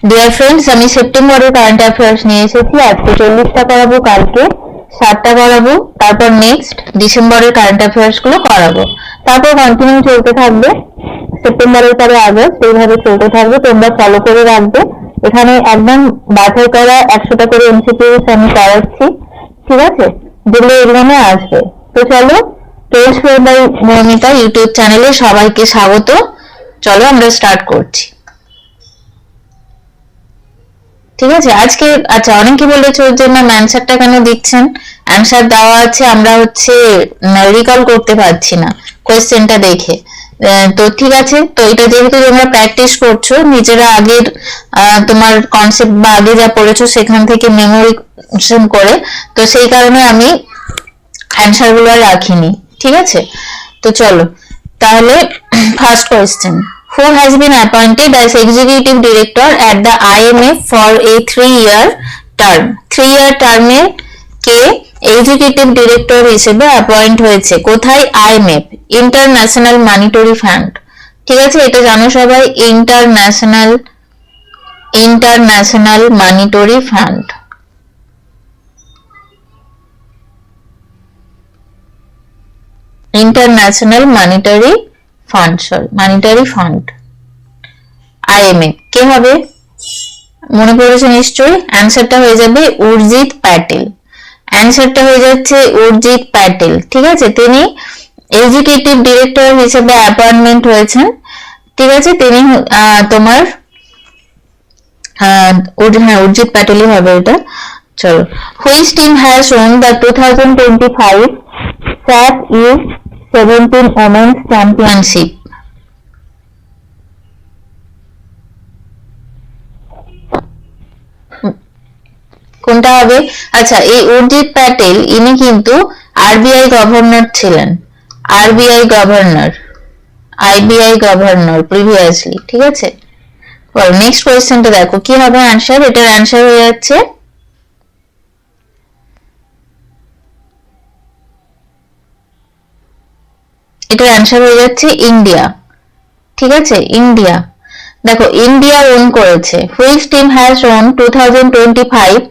Dear friends, আমি সেপ্টেম্বরের current affairs নিয়ে এসেছি। আজকে 40টা করাবো, কালকে 7টা করাবো, তারপর নেক্সট ডিসেম্বরের কারেন্ট অ্যাফেয়ার্স গুলো করাবো, তারপর কন্টিনিউ চলতে থাকবে। সেপ্টেম্বরের পরে আগস্ট, এইভাবে চলতে থাকবে। তোমরা ফলো করে রাখবে। এখানে একদম বাছাই করা 100টা করে এমসিকিউস আমি করাচ্ছি, ঠিক আছে, যেগুলো এগুলো আসবে। তো চলো, টোয়েলভ বাই মৌমিতা ইউটিউব চ্যানেলে সবাইকে স্বাগত। চলো আমরা স্টার্ট করছি, ঠিক আছে। আজকে আচ্ছা, অনেকে বলেছো যে ম্যাম অ্যান্সারটা কেন দিচ্ছেন, অ্যান্সার দেওয়া আছে, আমরা রিকল করতে পারছি না কোয়েশ্চেনটা দেখে। তো ঠিক আছে, তো এটা যেহেতু তোমরা প্র্যাকটিস করছো নিজেরা, আগের তোমার কনসেপ্ট বা আগে যা পড়েছো সেখান থেকে মেমোরিজেশন করে, তো সেই কারণে আমি অ্যান্সার গুলো আর রাখিনি, ঠিক আছে। তো চলো তাহলে, first question, who has been appointed as executive director at the IMF for a 3-year term? 3-year term A K executive director হিসেবে অ্যাপয়েন্ট হয়েছে? কোথায়? IMF, ইন্টারন্যাশনাল মনিটারি ফান্ড, ঠিক আছে। এটা জানো সবাই, international monetary fund, international monetary fund, IMF। কে হবে? মনে পড়েছে নিশ্চয়ই, অ্যান্সারটা হয়ে যাবে উর্জিত প্যাটেল। অ্যান্সারটা হয়ে যাচ্ছে উর্জিত প্যাটেল, ঠিক আছে। তিনি এক্সিকিউটিভ ডিরেক্টর হিসেবে অ্যাপয়েন্টমেন্ট হয়েছেন, ঠিক আছে। তিনি তোমার উর্জিত প্যাটেলই হবে এটা। চলো, which team has won the 2025 SAP U17 women's championship? কোনটা হবে? আচ্ছা, এই উর্জিত প্যাটেল ইনি কিন্তু আরবিআই গভর্নর ছিলেন, আইবিআই গভর্নর প্রিভিয়াসলি, ঠিক আছে। নেক্সট কোয়েশ্চেনটা দেখো, কি হবে অ্যান্সার? এটার অ্যান্সার হয়ে যাচ্ছে ইন্ডিয়া, ঠিক আছে, ইন্ডিয়া। দেখো, ইন্ডিয়া ওন করেছে। Which team has won 2025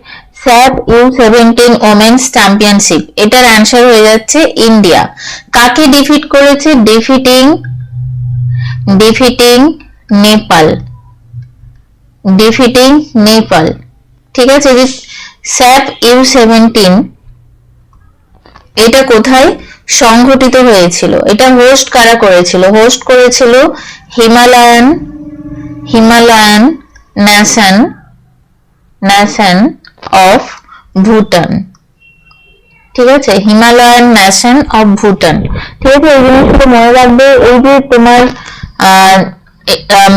SAP U17 women's championship? এটার অ্যান্সার হয়ে যাচ্ছে ইন্ডিয়া। কাকে ডিফিট করেছে? ডিফিটিং নেপাল, ঠিক আছে। যে SAP U17 এটা কোথায় সংঘটিত হয়েছিল? এটা হোস্ট কারা করেছিল? হোস্ট করেছিল হিমালয়ান নেশন অফ ভুটান, ঠিক আছে, হিমালয়ান নেশন অফ ভুটান, ঠিক আছে। এই জিনিসটা মনে রাখবে। এই যে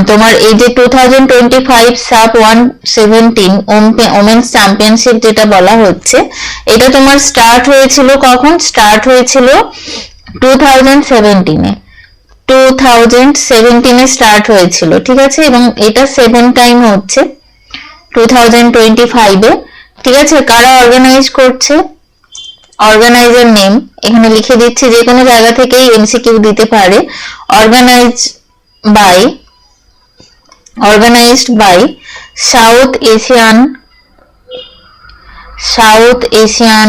তোমার এই যে 2025 SAP 117 ওমেন্স চ্যাম্পিয়নশিপ যেটা বলা হচ্ছে, এটা তোমার স্টার্ট হয়েছিল কখন? স্টার্ট হয়েছিল 2017 স্টার্ট হয়েছিল, ঠিক আছে। এবং এটা 7 টাইম হচ্ছে 2025 ঠিক আছে। কারা অর্গানাইজ করছে? অর্গানাইজার নেম এখানে লিখে দিচ্ছি, যে কোনো জায়গা থেকেই এমসিকিউ দিতে পারে। organized by south Asian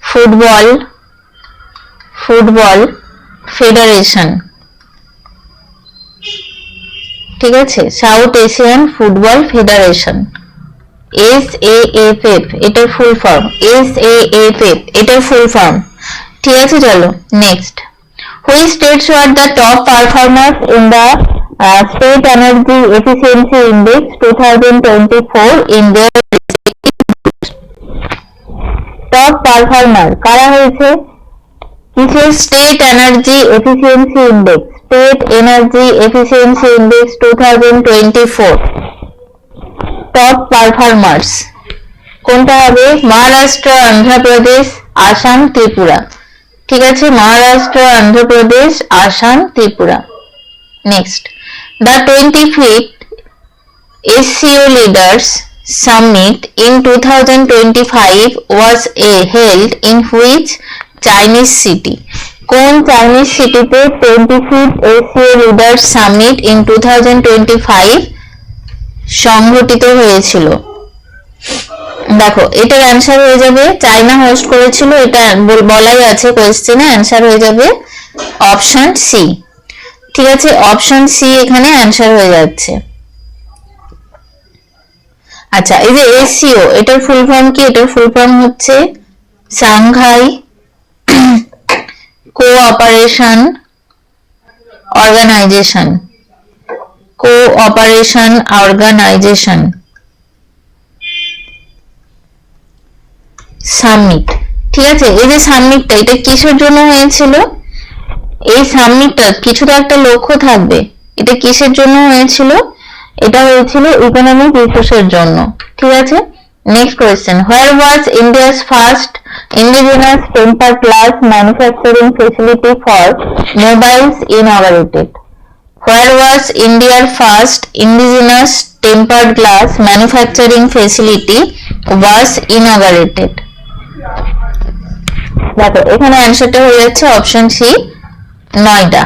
football federation, ঠিক আছে, south Asian football federation, SAFF এটার ফুল ফর্ম, SAFF এটার ফুল ফর্ম, ঠিক আছে। চলো next, which states were the top performers in the State Energy Efficiency Index 2024 in their top performer কারা হয়েছে? কিসের? State energy efficiency index, 2024 top performers কোনটা হবে? মহারাষ্ট্র, অন্ধ্রপ্রদেশ, আসাম, ত্রিপুরা, ঠিক আছে। Maharashtra, Andhra Pradesh, Assam, Tripura. Next, the 25th SCO Leaders Summit in 2025 was held in which Chinese city? কোন Chinese সিটিতে 25th SCO Leaders Summit in 2025 সংঘটিত হয়েছিল। দেখো এটার অ্যান্সার হয়ে যাবে, চায়না হোস্ট করেছিল, এটা বলাই আছে কোয়েশ্চেনে, অ্যান্সার হয়ে যাবে অপশন সি। ঠিক আছে, অপশন সি এখানে অ্যান্সার হয়ে যাচ্ছে। আচ্ছা, এই যে এসসিও, এটার ফুল ফর্ম কি? এটার ফুল ফর্ম হচ্ছে Shanghai cooperation organisation. Cooperation organisation summit. ঠিক আছে, এই যে সামিটটা, এটা কিসের জন্য হয়েছিল? এই সামিটটা কিছু তো একটা লক্ষ্য থাকবে, এটা কিসের জন্য হয়েছিল? এটা হয়েছিল ইকোনমিক রিসোর্সের জন্য। ঠিক আছে, next question, where was India's first indigenous temper glass manufacturing facility for mobiles inaugurated? Where was ইন্ডিয়ার first indigenous tempered glass manufacturing facility was inaugurated? দেখো এখানে অ্যান্সারটা হয়ে যাচ্ছে অপশন সি, নয়ডা।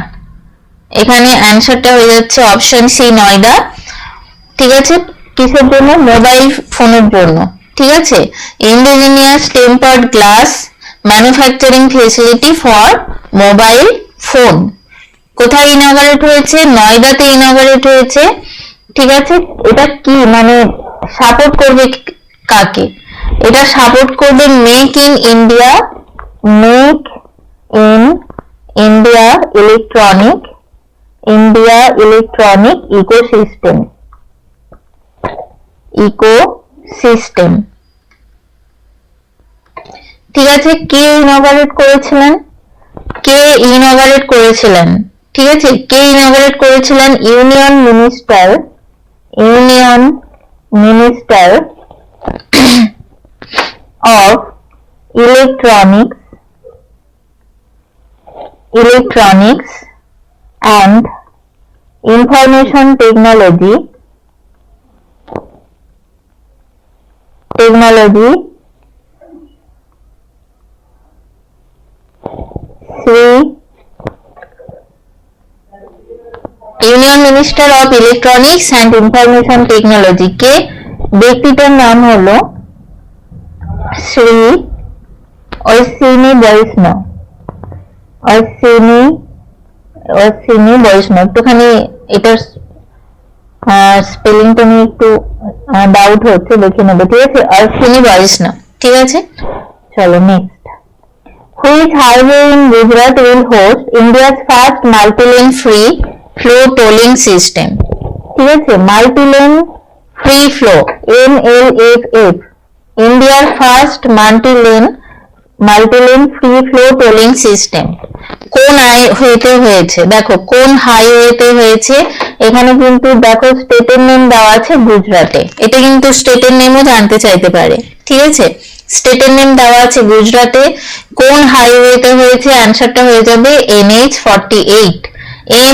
এখানে অ্যান্সারটা হয়ে যাচ্ছে অপশন সি, নয়ডা। ঠিক আছে, কিসের জন্য? মোবাইল ফোনের জন্য। ঠিক আছে, indigenous tempered glass manufacturing facility for mobile phone. কোথায় ইনঅগারেট হয়েছে? নয়ডাতে ইনঅগারেট হয়েছে। ঠিক আছে, এটা কি মানে সাপোর্ট করবে কাকে? এটা সাপোর্ট করবে make in India, make in India electronic ecosystem. ঠিক আছে, কে ইনঅগারেট করেছিলেন? ঠিক আছে, কে ইনঅগারেট করেছিলেন? Union minister of electronics and information technology Shri union minister of electronics and information technology কে ব্যক্তিটার নাম হলো শ্রী অশ্বিনী বৈষ্ণব। একটুখানি এটার স্পেলিংটা নিয়ে একটু ডাউট হচ্ছে, দেখে নেবে। ঠিক আছে, অশ্বিনী বৈষ্ণব। ঠিক আছে, চলো next, which highway in Gujarat will host India's first multi-lane free flow tolling system? ঠিক আছে, multi-lane free flow MLFF, ইন্ডিয়ার first multi-lane free flow tolling system কোন হাইওয়েতে হয়েছে? দেখো কোন হাইওয়েতে হয়েছে, এখানে কিন্তু দেখো স্টেটের নেম দেওয়া আছে গুজরাটে। এটা কিন্তু স্টেটের নেমও জানতে চাইতে পারে। ঠিক আছে, স্টেটের নেম দেওয়া আছে গুজরাটে, কোন হাইওয়েতে হয়েছে? অ্যান্সারটা হয়ে যাবে NH48।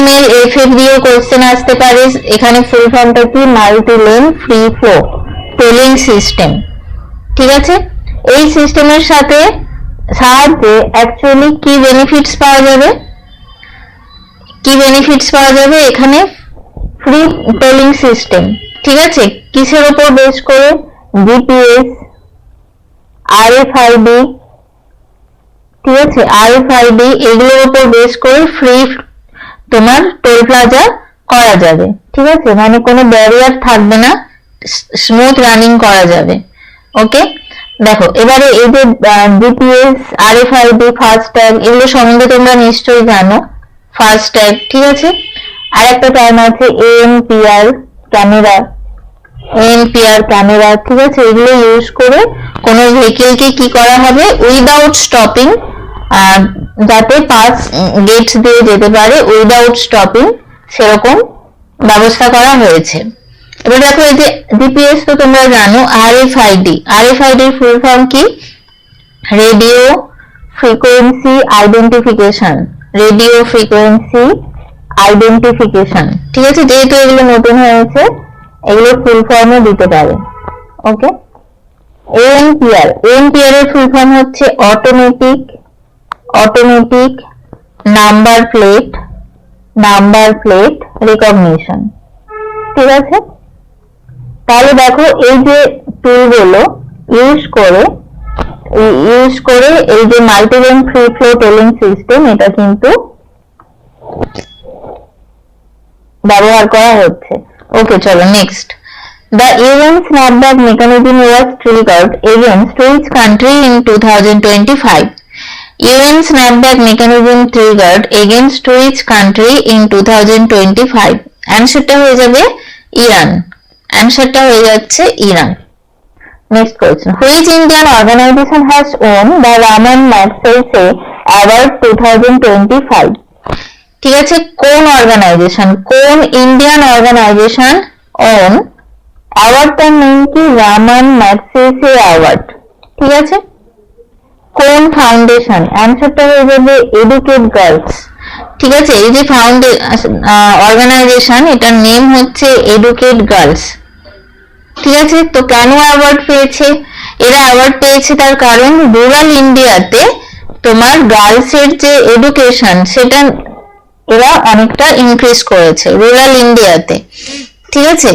MLFF দিয়েও কোশ্চেন আসতে পারে, এখানে ফুল ফর্মটা কি? Multi lane free flow টোলিং system. ঠিক আছে, এই সিস্টেমের সাহায্যে অ্যাকচুয়ালি কি বেনিফিটস পাওয়া যাবে? এখানে ফ্রি টোলিং সিস্টেম। ঠিক আছে, কিসের উপর বেস করে? GPS, RFID। ঠিক আছে, RFID এগুলোর উপর বেস করে ফ্রি তোমার টোল প্লাজা করা যাবে। ঠিক আছে, মানে কোনো ব্যারিয়ার থাকবে না, স্মুথ রানিং করা যাবে। ওকে, দেখো এবারে এই যে জিপিএস, RFID, ফাস্ট্যাগ এগুলো সম্বন্ধে তোমরা নিশ্চয়ই জানো। ফাস্ট্যাগ, ঠিক আছে, আর একটা টার্ম আছে ANPR ক্যামেরা। ঠিক আছে, এগুলো ইউজ করে কোনো ভেহিকেলকে কি করা হবে? উইদাউট স্টপিং, যাতে পাস গেটস দিয়ে যেতে পারে উইদাউট স্টপিং, সেরকম ব্যবস্থা করা হয়েছে। এবার দেখো এই যে জিপিএস তো তোমরা জানো, RFID এর ফুল ফর্ম কি? Radio frequency identification. ঠিক আছে, যেহেতু এগুলো নতুন হয়েছে, এগুলো ফুল ফর্মে দিতে পারে। ওকে, ANPR এর ফুল ফর্ম হচ্ছে অটোমেটিক নাম্বার প্লেট রিকগনিশন। ঠিক আছে, তাহলে দেখো এই যে টুলগুলো ইউজ করে এই যে মাল্টিরেন ফ্রি ফ্লো টেলিং সিস্টেম এটা কিন্তু ব্যবহার করা হচ্ছে। ওকে চলো next. The UN snapback mechanism was triggered against which country in 2025? UN snapback mechanism triggered against which country in 2025? অ্যানসারটা হয়ে যাবে ইরান। অ্যানসারটা হয়ে যাচ্ছে Iran. Next question. Which Indian organization has won the Raman Magsaysay Award 2025? ঠিক আছে, কোন organisation, কোন Indian organisation on অ্যাওয়ার্ডটার নাম কি? Raman Magsaysay award. ঠিক আছে, কোন ফাউন্ডেশন? অ্যানসারটা হয়ে যাবে এডুকেট গার্লস। ঠিক আছে, এই যে অর্গানাইজেশন এটার নেম হচ্ছে এডুকেট গার্লস। ঠিক আছে, তো কেন অ্যাওয়ার্ড পেয়েছে? এরা অ্যাওয়ার্ড পেয়েছে তার কারণ রুরাল ইন্ডিয়াতে তোমার গার্লসের যে এডুকেশন সেটা এরা অনেকটা ইনক্রিজ করেছে রুরাল ইন্ডিয়াতে। ঠিক আছে,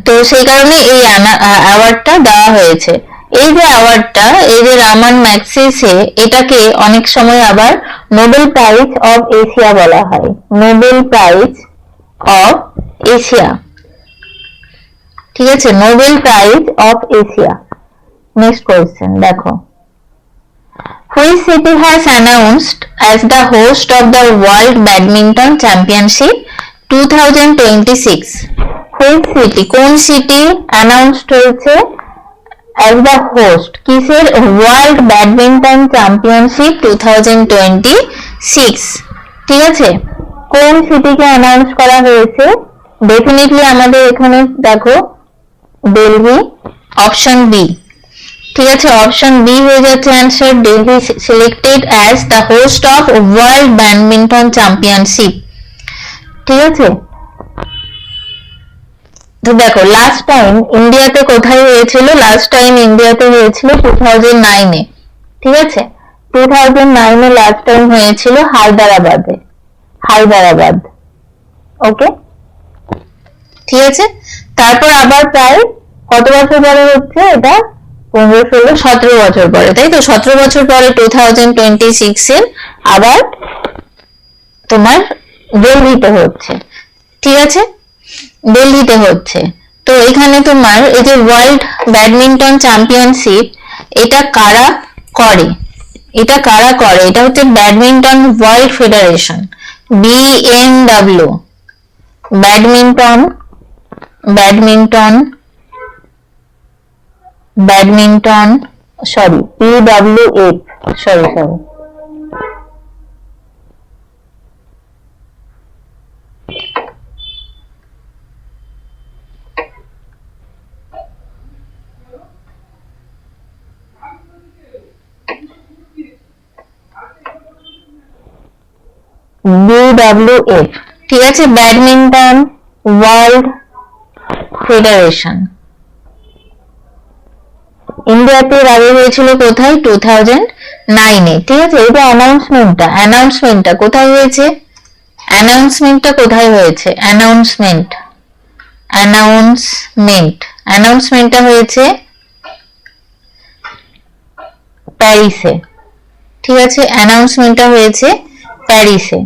তো সেই কারণে এই অ্যাওয়ার্ডটা দেওয়া হয়েছে। এই যে অ্যাওয়ার্ডটা, এই যে রামান ম্যাগসেসে, এটাকে অনেক সময় আবার নোবেল প্রাইজ অফ এশিয়া বলা হয়। Nobel prize of Asia. ঠিক আছে, Nobel prize of Asia. Next question দেখো। Which city has announced as the host of the World Badminton Championship 2026? Which city, কোন সিটি অ্যানাউন্সড হয়েছে as the host কিসের? World badminton championship 2026। ঠিক আছে, কোন সিটিকে announce করা হয়েছে? ডেফিনেটলি আমাদের এখানে দেখো দিল্লি, অপশন বি। ঠিক আছে, অপশন বি হয়ে যাচ্ছে answer. Delhi selected as the host of world badminton championship. ঠিক আছে, তো দেখো লাস্ট টাইম ইন্ডিয়াতে কোথায় হয়েছিল? লাস্ট টাইম ইন্ডিয়াতে হয়েছিল 2009-এ। ঠিক আছে, 2009-এ লাস্ট টাইম হয়েছিল হায়দ্রাবাদে। হায়দ্রাবাদ। ওকে, ঠিক আছে, তারপর আবার প্রায় কত বছর পরে হচ্ছে এটা? 15, 16, 17 বছর পরে, তাই তো? 17 বছর পরে 2026-এ আবার তোমার দিল্লিতে হচ্ছে। ঠিক আছে, দিল্লিতে হচ্ছে। তো এখানে তোমার এই যে ওয়ার্ল্ড ব্যাডমিন্টন চ্যাম্পিয়নশিপ এটা কারা করে? এটা কারা করে? এটা হচ্ছে badminton world federation, BMW। Badminton sorry PWF, sorry BWF। ঠিক আছে, ব্যাডমিন্টন ওয়ার্ল্ড ফেডারেশন। ইন্ডিয়াতে আগে হয়েছিল কোথায়? 2009-এ। ঠিক আছে, এটা অ্যানাউন্সমেন্টটা কোথায় হয়েছে? অ্যানাউন্সমেন্টটা হয়েছে প্যারিসে। ঠিক আছে, অ্যানাউন্সমেন্টটা হয়েছে প্যারিসে।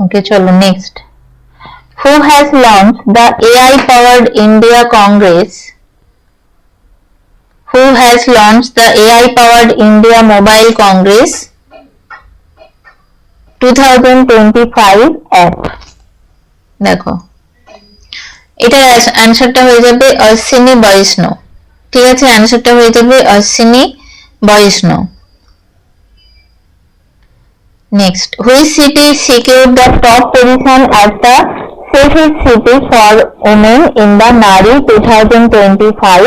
ওকে চলো next. Who has launched the AI powered India Congress? Who has launched the AI powered India Mobile Congress 2025 app? দেখো এটার অ্যানসারটা হয়ে যাবে অশ্বিনী বৈষ্ণব। ঠিক আছে, অ্যানসারটা হয়ে যাবে অশ্বিনী বৈষ্ণব। Next, which city secured the top position as the safest city for women in the NARI 2025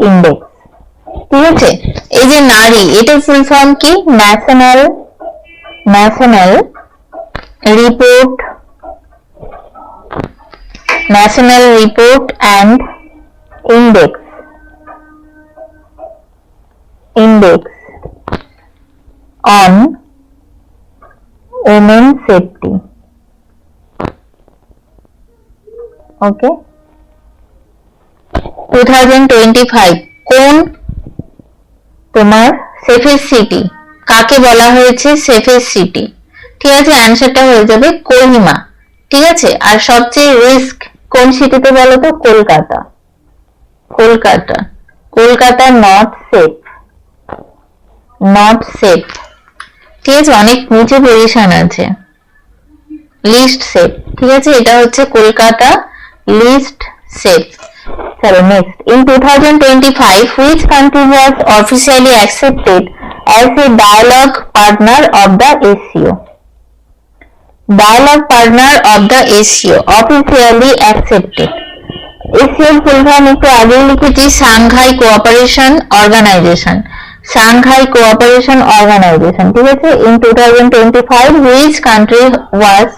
index? ঠিক আছে, এই যে নারী, এটার ফুল ফর্ম কি? National report and index. index on women safety. Okay, 2025 কোন তোমার সেফেস্ট সিটি, কাকে বলা হয়েছে সেফেস্ট সিটি? ঠিক আছে, অ্যান্সারটা হয়ে যাবে কোহিমা। ঠিক আছে, আর সবচেয়ে রিস্ক কোন সিটিতে বলো তো? Kolkata. Kolkata, Kolkata not safe, not safe. ঠিক আছে, অনেক নিচে পজিশন আছে, লিস্ট সেফ। ঠিক আছে, এটা হচ্ছে কলকাতা লিস্ট সেফ। চলো next. In 2025 which country was officially accepted as a dialogue partner of the ASEO? Dialogue partner of the ASEO officially accepted. ASEO full form একটু আগেই লিখেছি, Shanghai cooperation organisation, Shanghai cooperation organisation. ঠিক আছে, in 2025 which country was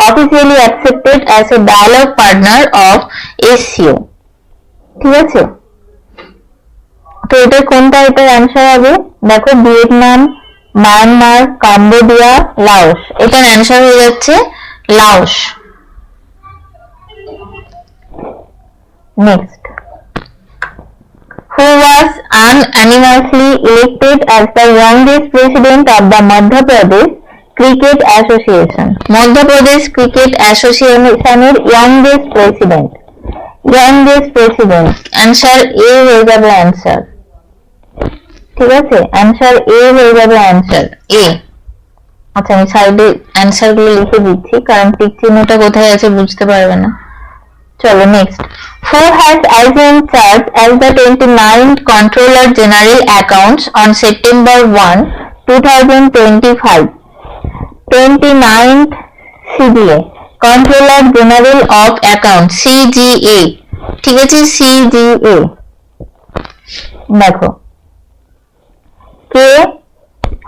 officially accepted as a dialogue partner of ASEO? ঠিক আছে, তো এটা কোনটা? এটার অ্যান্সার হবে দেখো ভিয়েতনাম, মায়ানমার, কাম্বোডিয়া, লাওস। এটার অ্যান্সার হয়ে যাচ্ছে Laos. Next, who was unanimously elected as the youngest president of the Madhya Pradesh Cricket Association? Madhya Pradesh Cricket Association-এর youngest president, youngest president, answer এ হয়ে যাবে অ্যান্সার। ঠিক আছে, অ্যান্সার এ হয়ে যাবে অ্যান্সার এ। আচ্ছা, আমি সাইডে অ্যান্সার গুলো লিখে দিচ্ছি, কারণ টিক চিহ্নটা কোথায় আছে বুঝতে পারবে না। চলো next. Who has assumed charge as the 29th Controller General Accounts on September 1, 2025? 29th CGA, Controller General of Accounts, CGA। ঠিক আছে, CGA। দেখো কে,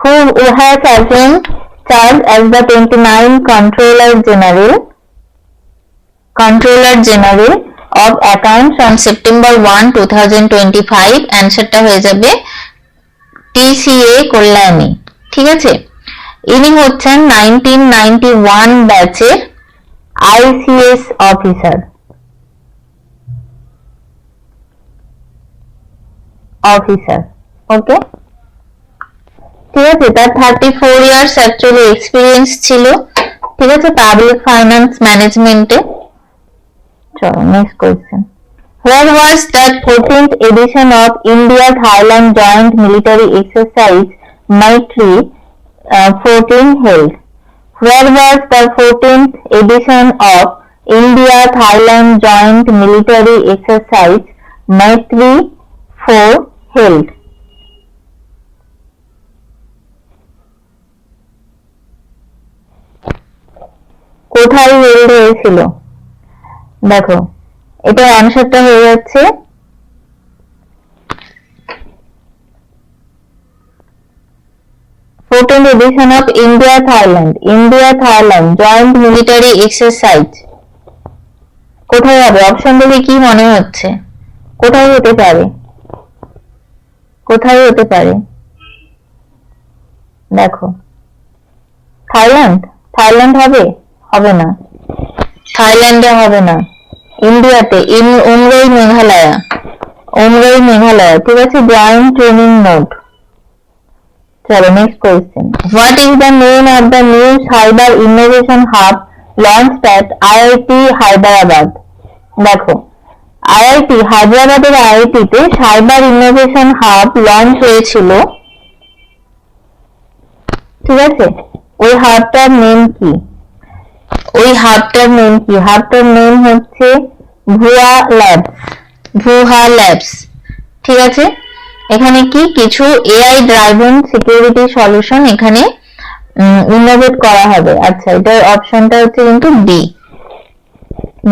who has assumed charge as the 29th Controller General of Accounts on September 1, 2025? অ্যান্সারটা হয়ে যাবে TCA Kalyani. ঠিক আছে, ইনি হচ্ছেন 1991 ব্যাচের ICS অফিসার। ওকে, ঠিক আছে, তার 34 ইয়ার্স অ্যাকচুয়ালি এক্সপিরিয়েন্স ছিল। ঠিক আছে, পাবলিক ফাইন্যান্স ম্যানেজমেন্টে। চলো next question. Where was the 14th edition of India-Thailand Joint Military Exercise Maitri 14 held? Where was the 14th edition of India-Thailand Joint Military Exercise Maitri 4 held? কোথায় held হয়েছিল? দেখো এটা অ্যান্সারটা হয়ে যাচ্ছে 14th edition of India-Thailand Joint Military Exercise কোথায় হবে? Option দেখে কি মনে হচ্ছে কোথায় হতে পারে? কোথায় হতে পারে? দেখো থাইল্যান্ড হবে? হবে না, থাইল্যান্ডে হবে না, ইন্ডিয়াতে উমরই মেঘালয়া। ঠিক আছে, জয়েন্ট ট্রেনিং নোড। চলো next question. What is the name of the new cyber innovation hub launched at IIT Hyderabad? দেখো IIT হায়দ্রাবাদের IIT-তে সাইবার ইনোভেশন হাব লঞ্চ হয়েছিল। ঠিক আছে, ওই হাবটার নেম কি? হাবটার নেম হচ্ছে ভুয়া ল্যাবস। ঠিক আছে, এখানে কি কিছু AI ড্রাইভেন সিকিউরিটি সলিউশন এখানে ইনোভেট করা হবে। আচ্ছা, এটার অপশনটা হচ্ছে কিন্তু D.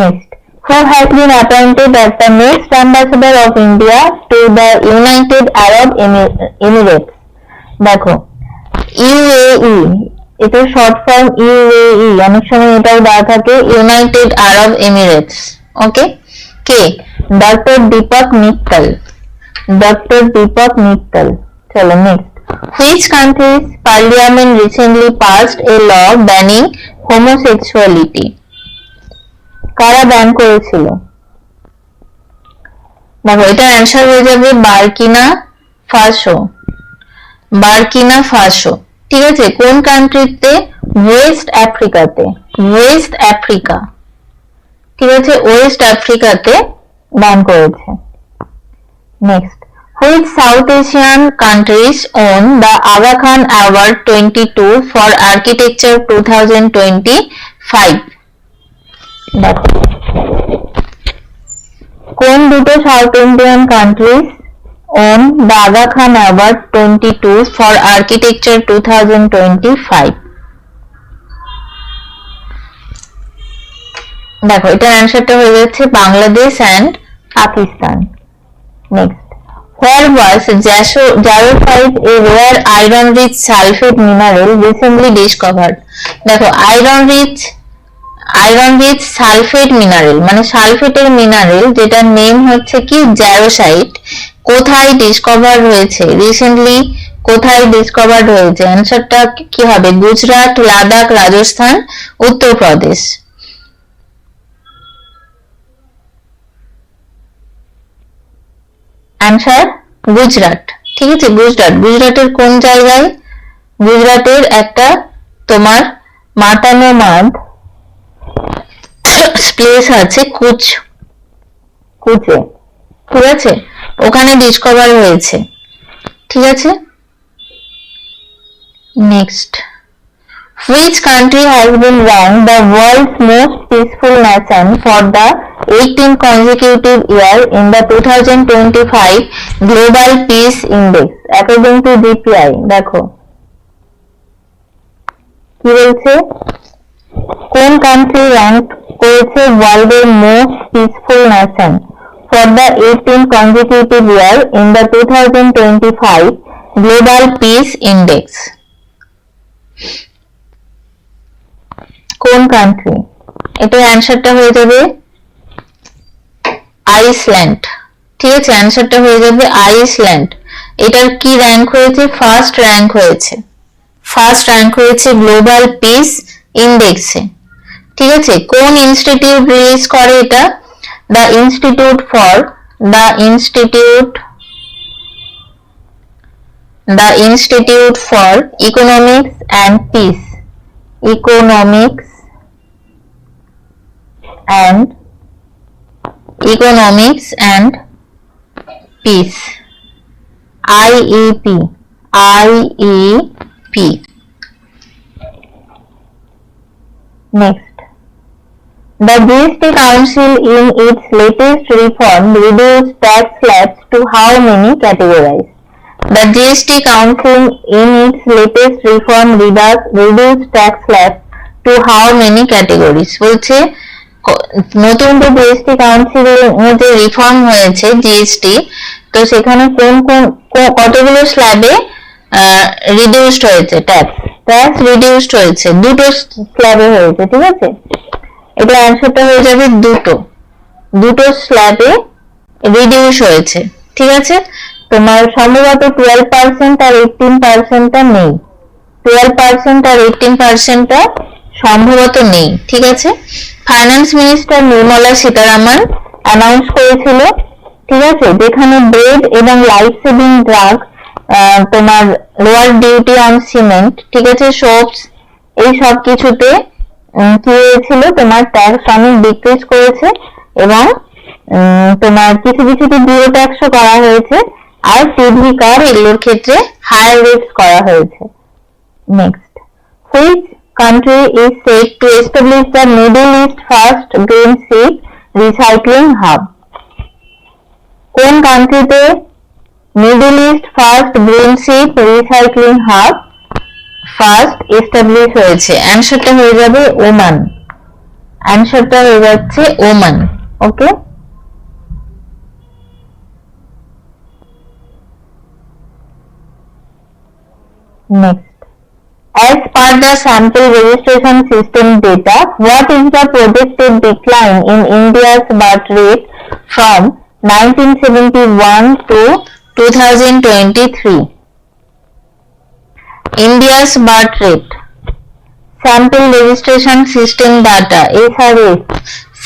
Next, who has been appointed as the next ambassador of India to the United Arab Emirates? দেখো UAE, এটা শর্ট ফর্ম UAE, অনেক সময় এটাও দেওয়া থাকে ইউনাইটেড আরব এমিরেটস। ওকে, কে? ডক্টর দীপক মিত্তল। চলো next, which country's parliament recently passed a law banning homosexuality? কারা ban করেছিল? দেখো এটার অ্যান্সার হয়ে যাবে বার্কিনা ফাসো। বার্কিনা ফাসো, ঠিক আছে। কোন কান্ট্রিতে? ওয়েস্ট আফ্রিকাতে। ওয়েস্ট আফ্রিকা, ঠিক আছে, ওয়েস্ট আফ্রিকাতে ব্যান করেছে। Next, which South Asian countries own the Aga Khan Award 22 for Architecture 2025? দেখো কোন দুটো south Indian countries own the Aga Khan Award 22 for Architecture 2025? দেখো এটার অ্যান্সারটা হয়ে যাচ্ছে Bangladesh and Pakistan. Next, where was jarosite, a rare iron rich sulfate mineral recently discovered? দেখো iron rich sulphate mineral মানে সালফেটের মিনারেল, যেটার নেম হচ্ছে কি জ্যারোসাইট, কোথায় ডিসকভার হয়েছে? রিসেন্টলি কোথায় ডিসকভার হয়েছে? অ্যান্সারটা কি হবে? গুজরাট, লাদাখ, রাজস্থান, উত্তরপ্রদেশ। অ্যান্সার গুজরাট, ঠিক আছে, গুজরাট। গুজরাটের কোন জায়গায়? গুজরাটের একটা তোমার মাতানো মাদ প্লেস আছে কুচে, ঠিক আছে, ওখানে ডিসকভার হয়েছে, ঠিক আছে। Next, which country has been ranked the world's most peaceful nation for the 18th consecutive year in the 2025 Global Peace Index according to DPI? দেখো কি বলছে, কোন কান্ট্রি র্যাঙ্ক করেছে ওয়ার্ল্ডের most peaceful nation for the 18th consecutive year in the 2025 Global Peace Index? কোন country? এটার অ্যান্সারটা হয়ে যাবে আইসল্যান্ড, ঠিক আছে, অ্যান্সারটা হয়ে যাবে আইসল্যান্ড। এটার কি র্যাঙ্ক হয়েছে? ফার্স্ট র্যাঙ্ক হয়েছে, ফার্স্ট র্যাঙ্ক হয়েছে গ্লোবাল পিস ইন্ডেক্সে, ঠিক আছে। কোন ইনস্টিটিউট রিলিজ করে এটা? The institute for economics and piece, economics and piece, IEP। Next, the GST Council in its latest reform reduced tax slabs to how many categories? The GST Council in its latest reform reduced tax slabs to how many categories? বলছে নতুন যে GST কাউন্সিলের যে reform হয়েছে GST, তো সেখানে কোন কোন কতগুলো স্ল্যাবে রিডিউসড হয়েছে ট্যাক্স রিডিউসড হয়েছে? দুটো স্ল্যাবে হয়েছে, ঠিক আছে। এটা অ্যান্সারটা হয়ে যাবে দুটো স্ল্যাবে রিডিউস হয়েছে, ঠিক আছে। তোমার সম্ভবত 12% আর 18%টা নেই, 12% আর 18%টা সম্ভবত নেই, ঠিক আছে। Finance minister Nirmala Sitharaman announce করেছিল, ঠিক আছে, যেখানে ব্রেড এবং লাইফ সেভিং ড্রাগ, তোমার লোয়ার ডিউটি অন সিমেন্ট, ঠিক আছে, সোপস, এই সব কিছুতে কি হয়েছিল? তোমার ট্যাক্স অনেক ডিক্রিজ করেছে এবং তোমার কিছু কিছুতে জিরো ট্যাক্সও করা হয়েছে, আর টিভি কার এগুলোর ক্ষেত্রে হায়ার রেটস করা হয়েছে। Next, which country is said to establish the Middle East first green seed recycling hub? কোন কান্ট্রিতে middle east first green seed recycling hub first establish হয়েছে? অ্যান্সারটা হয়ে যাবে ওমান, অ্যান্সারটা হয়ে যাচ্ছে Oman, okay. Next, as per the sample registration system data, what is the projected decline in India's birth rate from 1971 to 2023? India's birth rate, sample registration system data, SRS,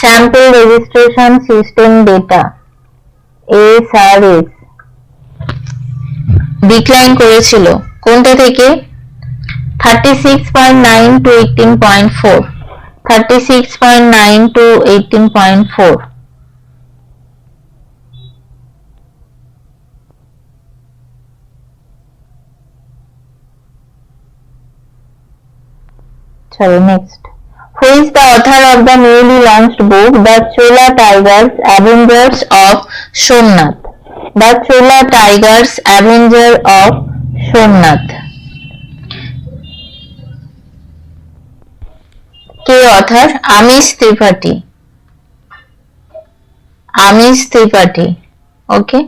sample registration system data, SRS, decline করেছিল কোনটা থেকে 36.9 to 18.4, 36.9 to 18.4, sorry, next. Who is the author of the newly launched book The Chola Tigers Avengers of Somnath? The Chola Tigers Avenger of Somnath. K author? আমিষ ত্রিপাঠী, আমিষ ত্রিপাঠী। ওকে,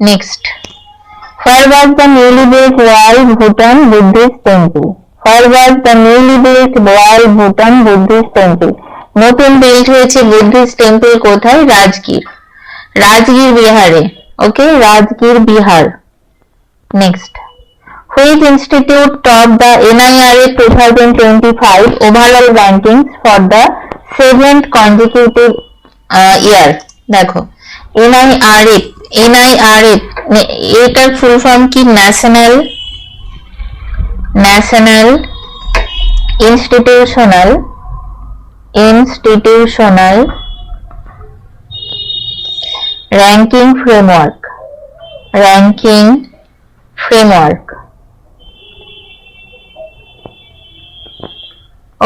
next. Where was the newly built Royal Bhutan Buddhist Temple? Where was the newly built Royal Bhutan Buddhist Temple? নতুন build হয়েছে Buddhist temple কোথায়? রাজগীর, রাজগীর বিহারে। Okay, Rajgir Bihar. Next, which institute topped the NIRF 2025 overall rankings for the 7th consecutive year? দেখো, NIRF, NIRF এটার full form কি? National institutional ranking framework,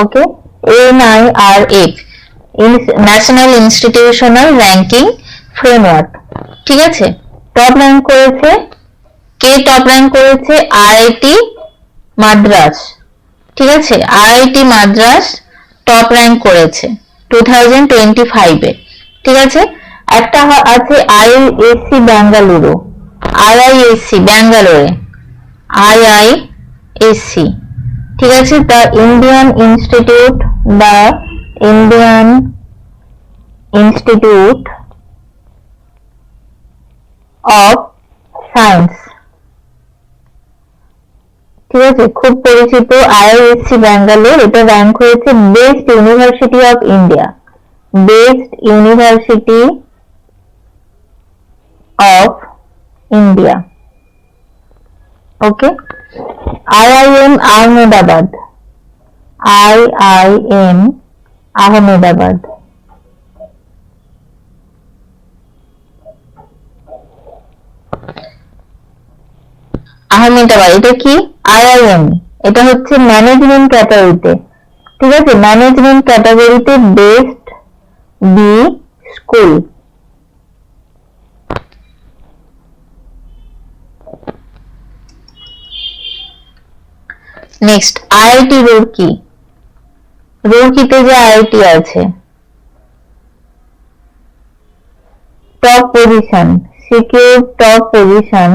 ওকে, NIRF, national institutional ranking framework. ঠিক আছে, top rank করেছে কে? Top rank করেছে IIT Madras. ঠিক আছে, IIT Madras top rank করেছে 2025 এ। ঠিক আছে, একটা আছে আইআইএসসি বেঙ্গালুরু, আইআইএসসি ব্যাঙ্গালোরে, আইআইএসসি। ঠিক আছে, the Indian institute of science. ঠিক আছে, খুব পরিচিত আইআইএসসি ব্যাঙ্গালোর। এটা র্যাঙ্ক হয়েছে best university of India, best university of India. Okay, IIM Ahmedabad, IIM Ahmedabad. Ahmedabad, এটা কি? IIM, এটা হচ্ছে ম্যানেজমেন্ট ক্যাটাগরিতে। ঠিক আছে, ম্যানেজমেন্ট ক্যাটাগরিতে best B school. Next, IIT Roorkee, রুরকিতে যে আইআইটি আছে, top position, secure top position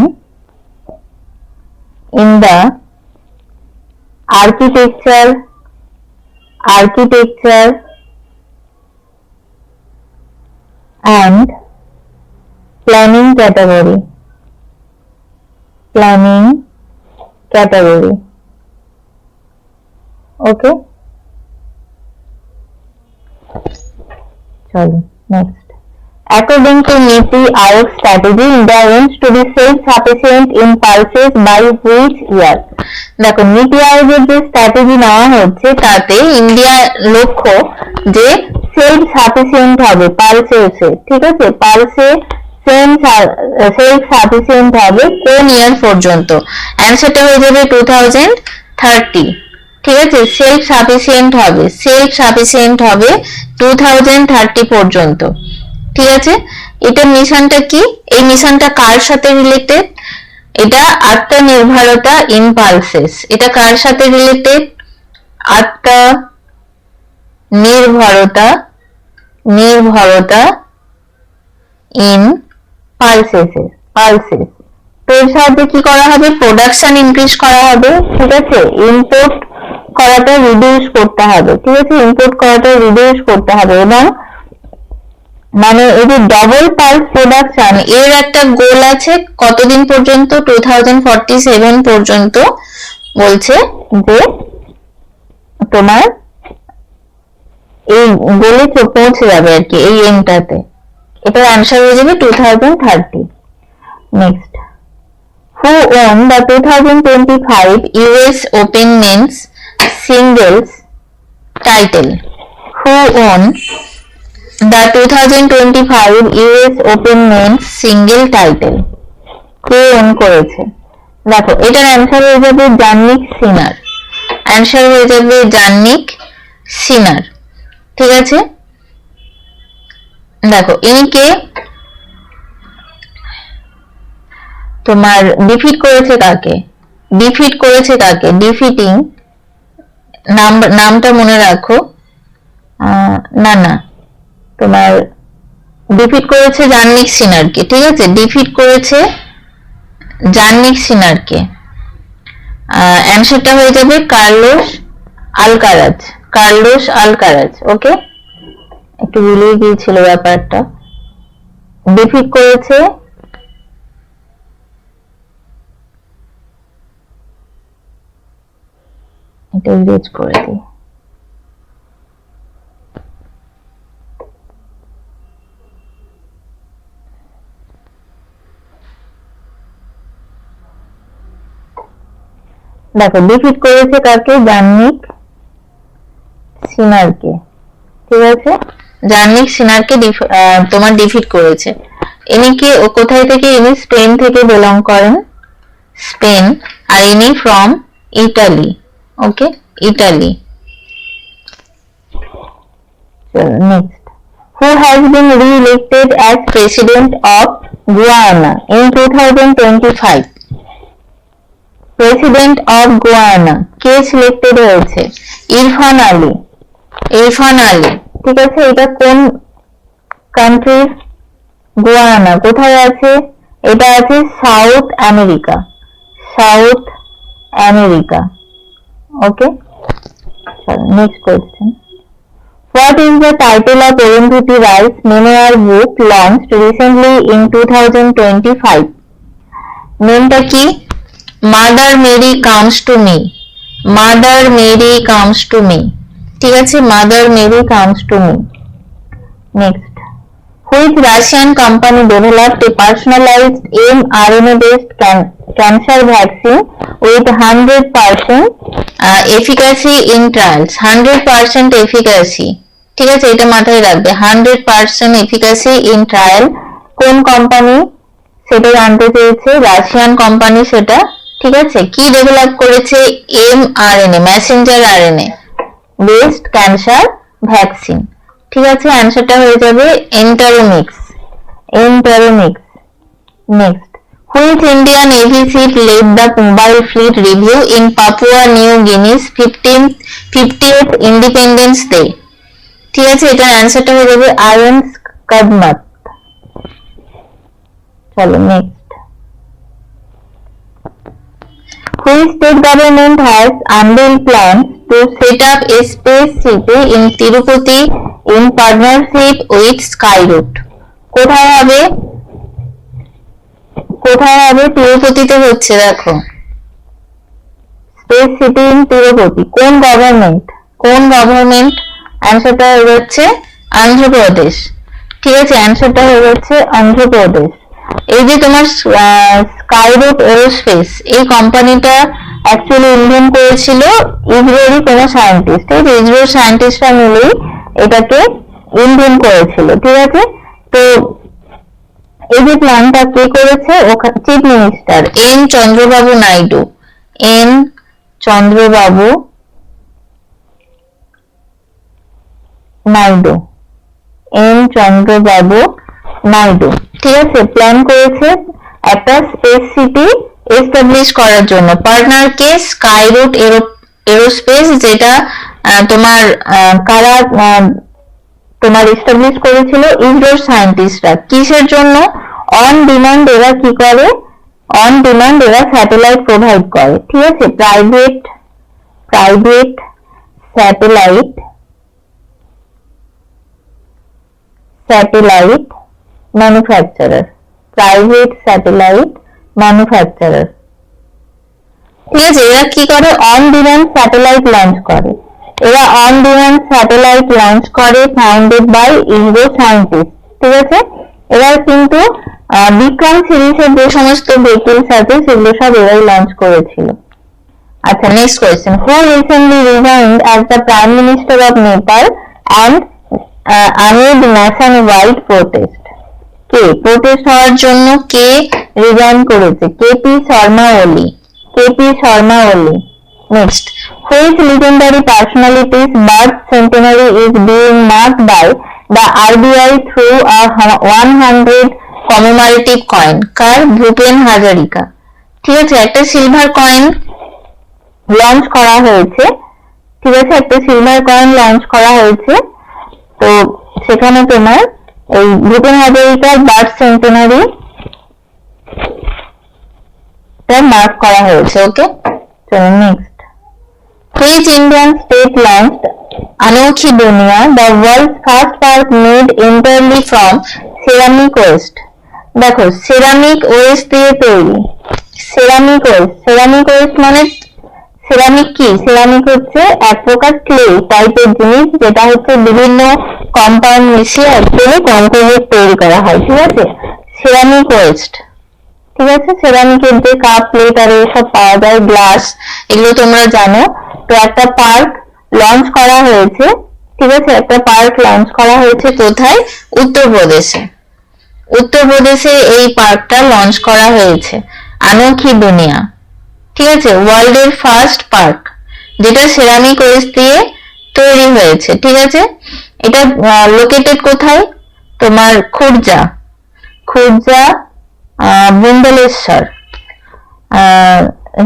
in the architecture and planning category, okay, chalo next. According to NITI Aayog strategy, India aims to be self-sufficient in pulses by which year? দেখো, নীতি আয়োগের যে strategy নেওয়া হচ্ছে তাতে India লক্ষ্য যে self sufficient হবে পালসেসে। ঠিক আছে, পালসে সেলফ সাফিসিয়েন্ট হবে কোন ইয়ার পর্যন্ত? অ্যান্সারটা হয়ে যাবে 2030। ঠিক আছে, সেলফ সাফিসিয়েন্ট হবে 2030 পর্যন্ত। ঠিক আছে, এটা মিশনটা কি? এই মিশনটা কার সাথে রিলেটেড? এটা আত্মনির্ভরতা ইন পালসেস। এটা কার সাথে রিলেটেড? আত্মনির্ভরতা in pulses. তো এর সাহায্যে কি করা হবে? প্রোডাকশন ইনক্রিজ করা হবে। ঠিক আছে, ইম্পোর্ট করাটা রিডিউস করতে হবে। ঠিক আছে, ইম্পোর্ট করাটা রিডিউস করতে হবে এবং মানে এই যে ডবল পালস প্রোডাকশন এর একটা গোল আছে কতদিন পর্যন্ত, 2047 পর্যন্ত বলছে যে তোমার এই গোলে পৌঁছে যাবে আর কি, এই এমটাতে। এটার আনসার হয়ে যাবে 2030। Next, who won the 2025 US Open Men's Singles title? Who won the 2025 US Open Men's Single title? কে ওন করেছে? দেখো এটার অ্যান্সার হয়ে যাবে জানিক সিনার। অ্যান্সার হয়ে যাবে জানিক সিনার। ঠিক আছে, দেখো ইনি কে? তোমার ডিফিট করেছে কাকে? ডিফিট করেছে কাকে? ডিফিটিং নামটা মনে রাখো। না না, তোমার ডিফিট করেছে জানিক সিনারকে। ঠিক আছে, ডিফিট করেছে জানিক সিনারকে। অ্যান্সারটা হয়ে যাবে Carlos Alcaraz. Carlos Alcaraz. Okay, একটু ভুলেই গিয়েছিল ব্যাপারটা। ডিফিট করেছে এটা ইরেজ করে দিই। দেখো ডিফিট করেছে কাকে? জানিক সিনারকে। ঠিক আছে, জানিক সিনারকে তোমার ডিফিট করেছে। ইনি কি কোথায় থেকে? ইনি স্পেন থেকে বিলং করেন, স্পেন। আর ইনি from Italy. Okay, Italy. Next, who has been re-elected as president of Guyana in 2025? President of Guiana K selected হয়েছে? ইরফান আলী। ইরফান আলী। ঠিক আছে, এটা কোন কান্ট্রির? গুয়ানা কোথায় আছে? এটা আছে south America. South America. Okay, next question, what is the title of Arundhati Roy's memoir book launched recently in 2025? নেমটা কি? Mother Mary comes to me. Mother Mary comes to me. ঠিক আছে, Mother Mary comes to me. Next, which Russian company developed a personalized mRNA based cancer vaccine with 100% efficacy in trials? 100% efficacy। ঠিক আছে, এটা মাথায় রাখবে, 100% efficacy in trial। কোন company সেটা জানতে চেয়েছে? রাশিয়ান কোম্পানি সেটা। ঠিক আছে, কি ডেভেলপ করেছে? mRNA messenger RNA based cancer vaccine. ঠিক আছে, অ্যান্সারটা হয়ে যাবে Enteromix. Enteromix. Next, which Indian Navy ship led the mobile fleet review in Papua New Guinea's 50th Independence Day? ঠিক আছে, এটার অ্যান্সারটা হয়ে যাবে আইএনএস কাদমাত। চলো next, which state government has unveiled plans to set up a space city in Tirupati in partnership with Skyroot? কোথায় হবে? কোথায় হবে? তিরুপতিতে হচ্ছে। দেখো, স্পেস সিটি ইন তিরুপতি। কোন গভর্নমেন্ট? কোন গভর্নমেন্ট? অ্যান্সারটা হয়ে যাচ্ছে অন্ধ্রপ্রদেশ। ঠিক আছে, অ্যান্সারটা হয়ে যাচ্ছে অন্ধ্রপ্রদেশ। এই যে তোমার স্কাইরুট এরোস্পেস, এই কোম্পানিটা অ্যাকচুয়ালি ইনভেন্ট করেছিল ইসরোরই কোনো সায়েন্টিস্ট। ঠিক আছে, ইসরোর সায়েন্টিস্টরা মিলেই এটাকে ইনভেন্ট করেছিল। ঠিক আছে, তো এই যে প্ল্যানটা কে করেছে? Chief minister N Chandrababu Naidu. N Chandrababu Naidu. N Chandrababu Naidu. ঠিক আছে, প্ল্যান করেছে একটা স্পেস সিটি এস্টাবলিশ করার জন্য। পার্টনার কে? স্কাইরুট এরোস্পেস, যেটা তোমার কারা তোমার এস্টাবলিশ করেছিল? ইসরোর সায়েন্টিস্টরা। কিসের জন্য? অন ডিমান্ড এরা কি করে? অন ডিমান্ড এরা স্যাটেলাইট প্রোভাইড করে। ঠিক আছে, private satellite satellite manufacturer, private satellite manufacturer। ঠিক আছে, এরা কি করে? অন ডিমান্ড স্যাটেলাইট লঞ্চ করে। এরা অন ডিমান্ড স্যাটেলাইট লঞ্চ করে ফাউন্ডেড বাই ইসরো সায়েন্টিস্ট। ঠিক আছে, এরা কিন্তু বিক্রম সিরিজের যে সমস্ত ভেহিকলস আছে সেগুলো সব এরাই লঞ্চ করেছিল। আচ্ছা, next question, who recently resigned as the prime minister of Nepal and amid nationwide protest? K protest হওয়ার জন্য কে রিজাইন করেছে? কেপি শর্মা ওলি। কেপি শর্মা ওলি। Next, which legendary personality's birth centenary is being marked by the RBI through a 100 commemorative coin? কার? ভূপেন হাজারিকা। ঠিক আছে, একটা silver coin launch করা হয়েছে। ঠিক আছে, একটা সিলভার কয়েন লঞ্চ করা হয়েছে, তো সেখানে তোমার এই ভূপেন হাজারিকার বার্থ সেন্টেনারি মার্ক করা হয়েছে। ওকে, চলো next, which Indian state launched Anokhi Duniya, the world's first park made entirely from ceramic waste? দেখো, সেরামিক ওয়েস্ট দিয়ে তৈরি। সেরামিক ওয়েস্ট, সেরামিক ওয়েস্ট মানে সেরামিক কি? সেরামিক হচ্ছে এক প্রকার ক্লে টাইপের জিনিস, যেটা হচ্ছে বিভিন্ন কম্পাউন্ড মিশিয়ে অ্যাকচুয়ালি কম্পোজিট তৈরি করা হয়। ঠিক আছে, সেরামিক ওয়েস্ট। ঠিক আছে, সেরামিকের যে কাপ প্লেট আর এসব পাওয়া যায়, গ্লাস, এগুলো তোমরা জানো। তো একটা পার্ক লঞ্চ করা হয়েছে। ঠিক আছে, একটা পার্ক লঞ্চ করা হয়েছে কোথায়? উত্তরপ্রদেশে। উত্তরপ্রদেশে এই পার্কটা লঞ্চ করা হয়েছে, আনোখি দুনিয়া। ঠিক আছে, ওয়ার্ল্ডের ফার্স্ট পার্ক যেটা সেরামিক ওয়েস্ট দিয়ে তৈরি হয়েছে। ঠিক আছে, এটা লোকেটেড কোথায়? তোমার খুরজা, খুরজা বুন্দলেশ্বর,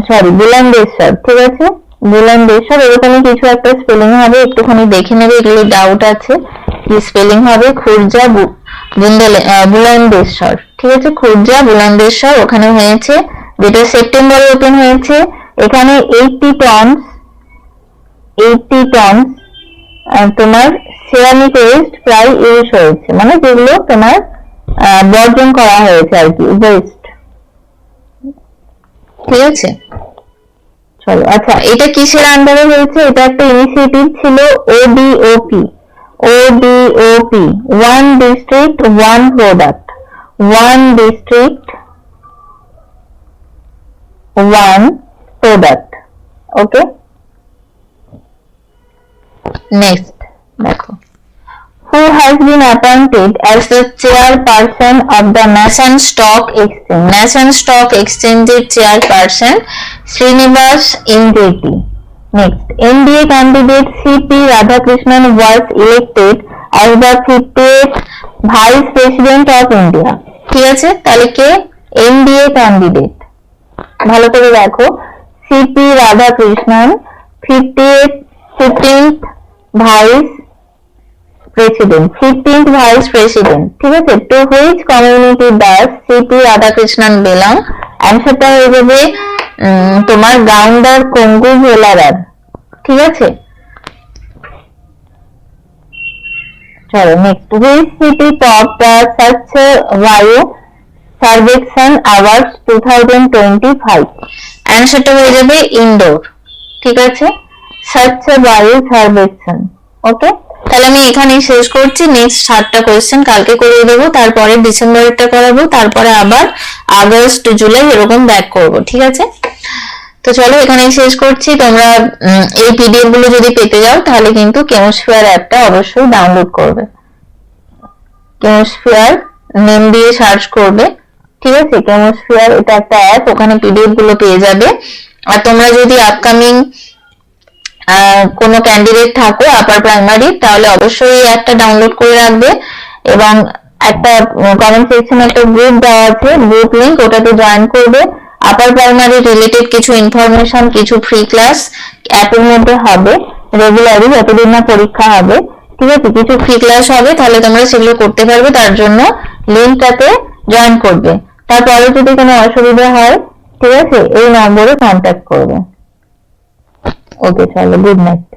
সরি বুলন্দেশ্বর। ঠিক আছে, বুলন্দেশ্বর এরকমই কিছু একটা স্পেলিং হবে, একটুখানি দেখে নেবে, এগুলো ডাউট আছে কি স্পেলিং হবে। খুরজা বুলন্দেশ্বর। ঠিক আছে, খুরজা বুলন্দেশ্বর ওখানে হয়েছে, যেটা সেপ্টেম্বরে ওপেন হয়েছে। এখানে 80 টন তোমার সেরামিক ওয়েস্ট প্রায় ইউজ হয়েছে, মানে যেগুলো তোমার বর্জন করা হয়েছে আর কি, ওয়েস্ট। ঠিক আছে, চলো। আচ্ছা, এটা কিসের আন্ডারে হয়েছে? এটা একটা ইনিশিয়েটিভ ছিল, ODOP. ODOP, one district one product, one district one product. Okay, next দেখো, who has been appointed as the chairperson of the Nation Stock Exchange? Nation Stock Exchange এর chairperson Srinivas Injeti. Next, NDA candidate CP Radhakrishnan was elected as the 50th Vice President of India. ঠিক আছে, তাহলে কে? NDA candidate। ভালো করে দেখো, CP Radhakrishnan 15th vice president, 15th vice president. ঠিক আছে, to which community does CP Radhakrishnan belong? অ্যান্সারটা হয়ে যাবে তোমার গাউন্ডার কঙ্গু ভেলারার। ঠিক আছে, চলো next, which city top the স্বচ্ছ বায়ু সার্ভেক্ষণ অ্যাওয়ার্ডস 2025? অ্যান্সারটা হয়ে যাবে ইন্দোর। ঠিক আছে, স্বচ্ছ বায়ু সার্ভেক্ষণ। ওকে, তাহলে আমি এখানেই শেষ করছি। নেক্সট 7টা কোয়েশ্চেন কালকে করে দেবো, তারপরে ডিসেম্বরেরটা করাবো, তারপরে আবার আগস্ট জুলাই এরকম ব্যাক করব। ঠিক আছে, তো চলো এখানেই শেষ করছি। তোমরা এই পিডিএফ গুলো যদি পেতে যাও তাহলে কিন্তু কেমোস্ফিয়ার অ্যাপটা অবশ্যই ডাউনলোড করবে। কেমোস্ফিয়ার নেম দিয়ে সার্চ করবে। ঠিক আছে, কেমোস্ফিয়ার এটা একটা অ্যাপ, ওখানে পিডিএফ গুলো পেয়ে যাবে। আর তোমরা যদি আপকামিং কোনো ক্যান্ডিডেট থাকো আপার প্রাইমারি, তাহলে অবশ্যই এই অ্যাপটা ডাউনলোড করে রাখবে। এবং একটা কমেন্ট সেকশনে একটা গ্রুপ দেওয়া আছে, গ্রুপ লিংক, ওটাতে জয়েন করবে। আপার প্রাইমারি রিলেটেড কিছু ইনফরমেশন, কিছু ফ্রি ক্লাস অ্যাপের মধ্যে হবে রেগুলারলি, যতদিন না পরীক্ষা হবে। ঠিক আছে, কিছু ফ্রি ক্লাস হবে, তাহলে তোমরা সেগুলো করতে পারবে। তার জন্য লিংকটাতে জয়েন করবে। তারপরে যদি কোনো অসুবিধা হয়, ঠিক আছে, এই নম্বরে কন্ট্যাক্ট করবে। ওকে, চলো, গুড নাইট।